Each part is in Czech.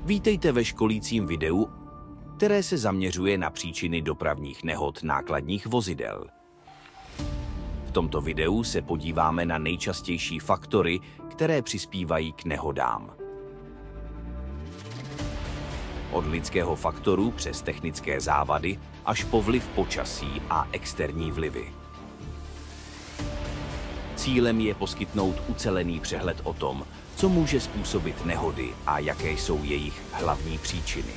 Vítejte ve školícím videu, které se zaměřuje na příčiny dopravních nehod nákladních vozidel. V tomto videu se podíváme na nejčastější faktory, které přispívají k nehodám. Od lidského faktoru přes technické závady až po vliv počasí a externí vlivy. Cílem je poskytnout ucelený přehled o tom, co může způsobit nehody a jaké jsou jejich hlavní příčiny.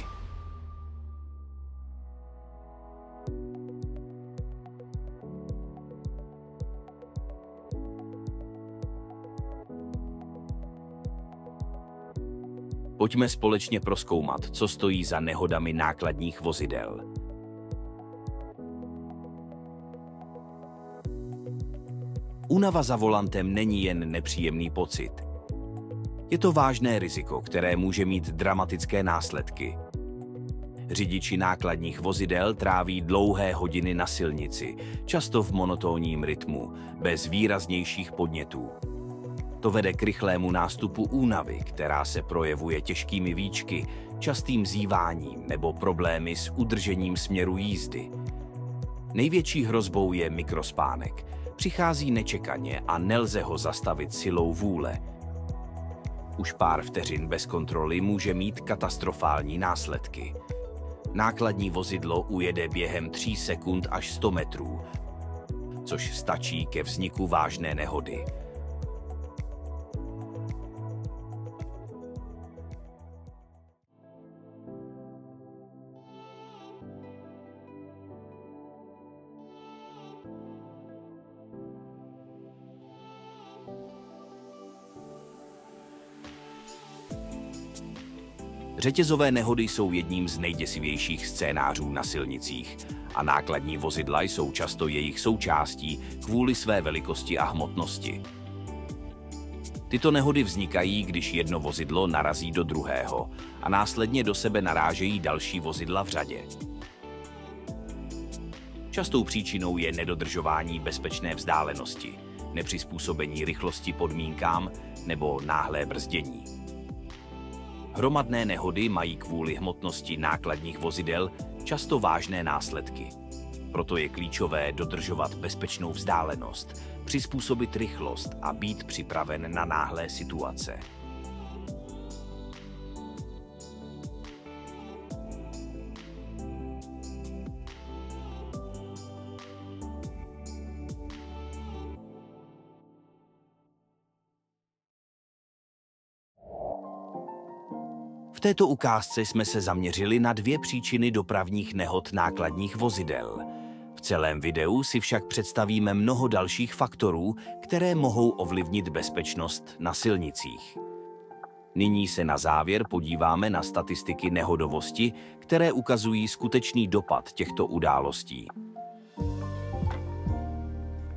Pojďme společně prozkoumat, co stojí za nehodami nákladních vozidel. Únava za volantem není jen nepříjemný pocit. Je to vážné riziko, které může mít dramatické následky. Řidiči nákladních vozidel tráví dlouhé hodiny na silnici, často v monotónním rytmu, bez výraznějších podnětů. To vede k rychlému nástupu únavy, která se projevuje těžkými výčky, častým zíváním nebo problémy s udržením směru jízdy. Největší hrozbou je mikrospánek. Přichází nečekaně a nelze ho zastavit silou vůle. Už pár vteřin bez kontroly může mít katastrofální následky. Nákladní vozidlo ujede během 3 sekund až 100 metrů, což stačí ke vzniku vážné nehody. Řetězové nehody jsou jedním z nejděsivějších scénářů na silnicích a nákladní vozidla jsou často jejich součástí kvůli své velikosti a hmotnosti. Tyto nehody vznikají, když jedno vozidlo narazí do druhého a následně do sebe narážejí další vozidla v řadě. Častou příčinou je nedodržování bezpečné vzdálenosti, nepřizpůsobení rychlosti podmínkám nebo náhlé brzdění. Hromadné nehody mají kvůli hmotnosti nákladních vozidel často vážné následky. Proto je klíčové dodržovat bezpečnou vzdálenost, přizpůsobit rychlost a být připraven na náhlé situace. V této ukázce jsme se zaměřili na 2 příčiny dopravních nehod nákladních vozidel. V celém videu si však představíme mnoho dalších faktorů, které mohou ovlivnit bezpečnost na silnicích. Nyní se na závěr podíváme na statistiky nehodovosti, které ukazují skutečný dopad těchto událostí.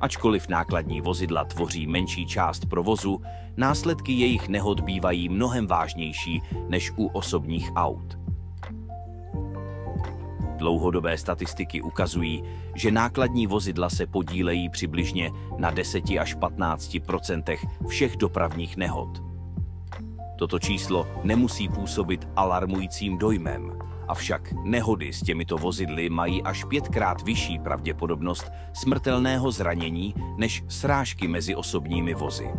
Ačkoliv nákladní vozidla tvoří menší část provozu, následky jejich nehod bývají mnohem vážnější než u osobních aut. Dlouhodobé statistiky ukazují, že nákladní vozidla se podílejí přibližně na 10 až 15% všech dopravních nehod. Toto číslo nemusí působit alarmujícím dojmem, avšak nehody s těmito vozidly mají až 5krát vyšší pravděpodobnost smrtelného zranění než srážky mezi osobními vozy.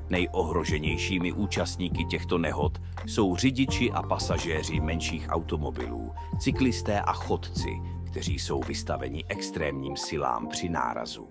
Nejohroženějšími účastníky těchto nehod jsou řidiči a pasažéři menších automobilů, cyklisté a chodci, kteří jsou vystaveni extrémním silám při nárazu.